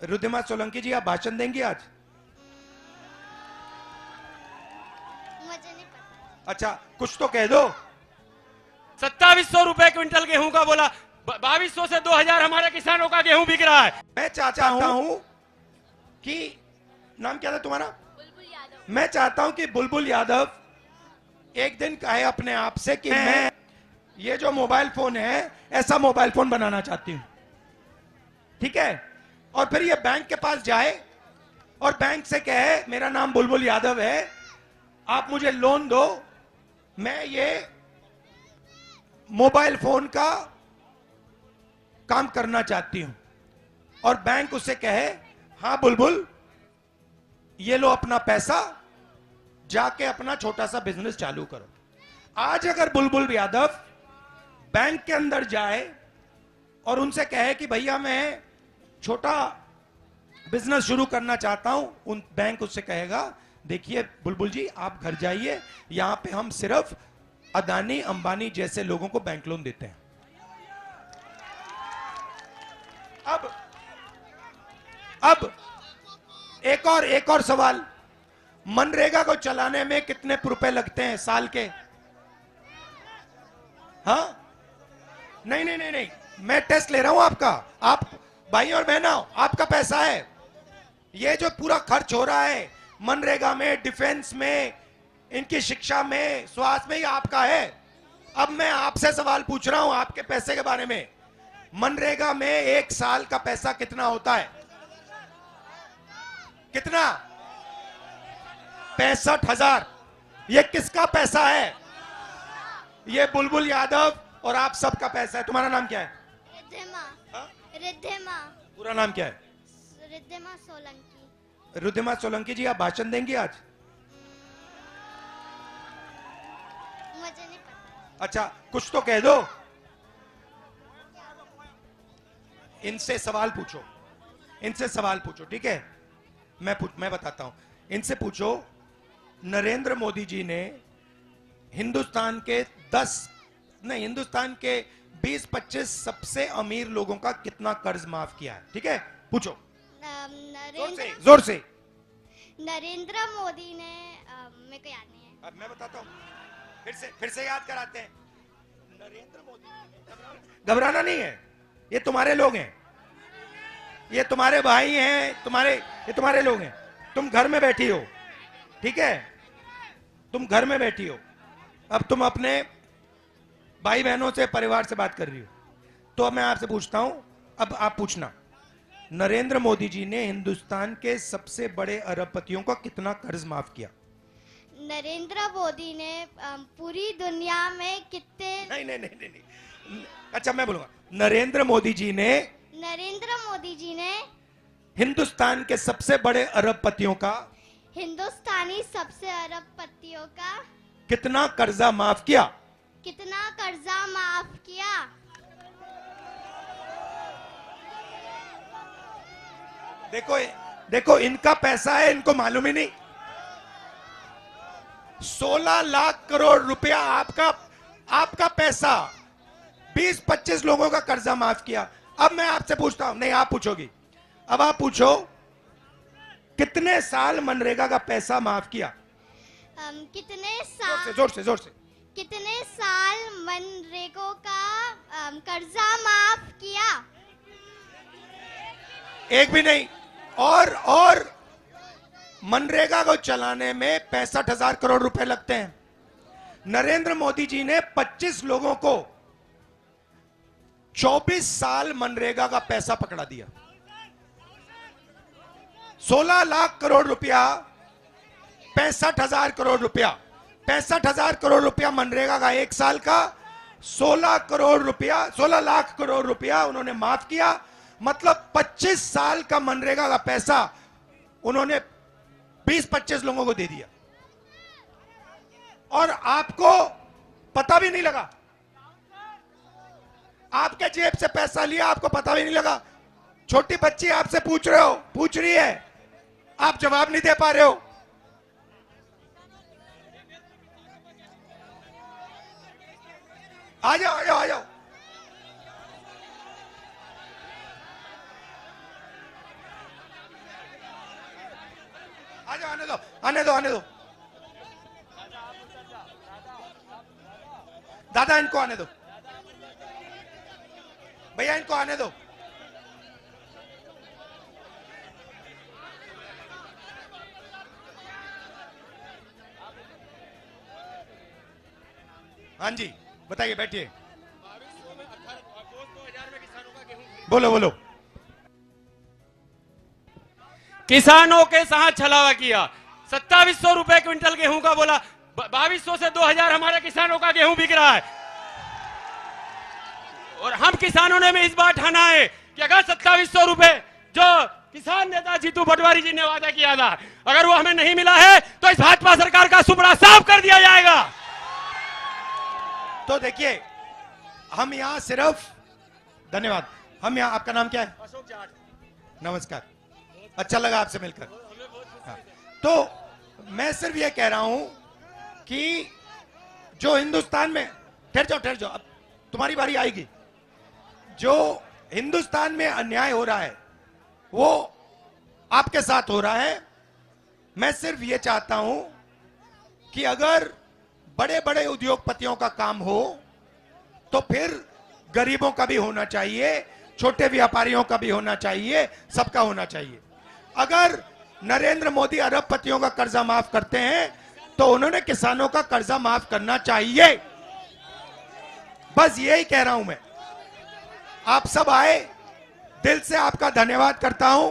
रुद्रिमा सोलंकी जी, आप भाषण देंगी आज? मुझे नहीं पता। अच्छा, कुछ तो कह दो। 2700 रुपए क्विंटल गेहूं का बोला, 2200 से 2000 हमारे किसानों का गेहूं बिक रहा है। मैं चाहता हूं कि, नाम क्या था तुम्हारा? बुलबुल यादव। मैं चाहता हूं कि बुलबुल यादव एक दिन कहे अपने आप से कि मैं ये जो मोबाइल फोन है ऐसा मोबाइल फोन बनाना चाहती हूं, ठीक है? और फिर ये बैंक के पास जाए और बैंक से कहे मेरा नाम बुलबुल यादव है, आप मुझे लोन दो, मैं ये मोबाइल फोन का काम करना चाहती हूं। और बैंक उससे कहे हां बुलबुल, ये लो अपना पैसा, जाके अपना छोटा सा बिजनेस चालू करो। आज अगर बुलबुल यादव बैंक के अंदर जाए और उनसे कहे कि भैया मैं छोटा बिजनेस शुरू करना चाहता हूं, उन बैंक उससे कहेगा देखिए बुलबुल जी, आप घर जाइए, यहां पे हम सिर्फ अदानी अंबानी जैसे लोगों को बैंक लोन देते हैं। अब एक और सवाल, मनरेगा को चलाने में कितने रुपए लगते हैं साल के? हाँ, नहीं नहीं नहीं नहीं, मैं टेस्ट ले रहा हूं आपका। आप भाई और बहनों, आपका पैसा है, ये जो पूरा खर्च हो रहा है मनरेगा में, डिफेंस में, इनकी शिक्षा में, स्वास्थ्य में, ये आपका है। अब मैं आपसे सवाल पूछ रहा हूं आपके पैसे के बारे में। मनरेगा में एक साल का पैसा कितना होता है? कितना? 65,000। ये किसका पैसा है? ये बुलबुल यादव और आप सबका पैसा है। तुम्हारा नाम क्या है? रिद्धिमा। रिद्धिमा। पूरा नाम क्या है? रिद्धिमा सोलंकी। रुद्रिमा सोलंकी जी, आप भाषण देंगी आज? मुझे नहीं पता। अच्छा, कुछ तो कह दो। इनसे सवाल पूछो, इनसे सवाल पूछो, ठीक है? मैं बताता हूं, इनसे पूछो नरेंद्र मोदी जी ने हिंदुस्तान के 20-25 सबसे अमीर लोगों का कितना कर्ज माफ किया है? ठीक है, पूछो जोर से। नरेंद्र मोदी ने मेरे को याद नहीं है। अब मैं बताता हूं, फिर से याद कराते हैं। नरेंद्र मोदी, घबराना नहीं है, ये तुम्हारे लोग हैं, ये तुम्हारे भाई हैं, ये तुम्हारे लोग हैं। तुम घर में बैठी हो, ठीक है? तुम घर में बैठी हो, अब तुम अपने भाई बहनों से, परिवार से बात कर रही हो, तो अब मैं आपसे पूछता हूं, अब आप पूछना, नरेंद्र मोदी जी ने हिंदुस्तान के सबसे बड़े अरबपतियों का कितना कर्ज माफ किया? नरेंद्र मोदी ने पूरी दुनिया में कितने नहीं, अच्छा मैं बोलूंगा, नरेंद्र मोदी जी ने हिंदुस्तान के सबसे बड़े अरबपतियों का, हिंदुस्तानी सबसे अरबपतियों का कितना कर्जा माफ किया? कितना कर्जा माफ किया? देखो इनका पैसा है, इनको मालूम ही नहीं। 16 लाख करोड़ रुपया आपका पैसा, 20-25 लोगों का कर्जा माफ किया। अब मैं आपसे पूछता हूं, नहीं आप पूछोगी, अब आप पूछो कितने साल मनरेगा का पैसा माफ किया? कितने साल? जोर से। कितने साल मनरेगा का कर्जा माफ किया? एक भी नहीं। और मनरेगा को चलाने में 65,000 करोड़ रुपए लगते हैं। नरेंद्र मोदी जी ने 25 लोगों को 24 साल मनरेगा का पैसा पकड़ा दिया। 16 लाख करोड़ रुपया, 65,000 करोड़ रुपया, 65,000 करोड़ रुपया मनरेगा का एक साल का, 16 लाख करोड़ रुपया उन्होंने माफ किया। मतलब 25 साल का मनरेगा का पैसा उन्होंने 20-25 लोगों को दे दिया, और आपको पता भी नहीं लगा। आपके जेब से पैसा लिया, आपको पता भी नहीं लगा। छोटी बच्ची आपसे पूछ रही है, आप जवाब नहीं दे पा रहे हो। आ जाओ। आ जाओ, आने दो, आने दो, आने दो। दादा इनको आने दो, भैया इनको आने दो। हाँ जी बताइए, बैठिए, बोलो बोलो। किसानों के साथ छलावा किया। 2700 रुपए क्विंटल गेहूं का बोला, 2200 से 2000 हमारे किसानों का गेहूं बिक रहा है। और हम किसानों ने भी इस बार ठाना है कि अगर 2700 रुपए जो किसान नेता जीतू पटवारी जी ने वादा किया था, अगर वो हमें नहीं मिला है तो इस भाजपा सरकार का सुपड़ा साफ कर दिया जाएगा। तो देखिए, हम यहां सिर्फ, धन्यवाद, हम यहां, आपका नाम क्या है? अशोक जाट। नमस्कार, अच्छा लगा आपसे मिलकर। हाँ, तो मैं सिर्फ ये कह रहा हूं कि जो हिंदुस्तान में, ठहर जाओ, अब तुम्हारी बारी आएगी। जो हिंदुस्तान में अन्याय हो रहा है वो आपके साथ हो रहा है। मैं सिर्फ ये चाहता हूं कि अगर बड़े बड़े उद्योगपतियों का काम हो तो फिर गरीबों का भी होना चाहिए, छोटे व्यापारियों का भी होना चाहिए, सबका होना चाहिए। अगर नरेंद्र मोदी अरबपतियों का कर्जा माफ करते हैं तो उन्होंने किसानों का कर्जा माफ करना चाहिए। बस यही कह रहा हूं मैं। आप सब आए, दिल से आपका धन्यवाद करता हूं।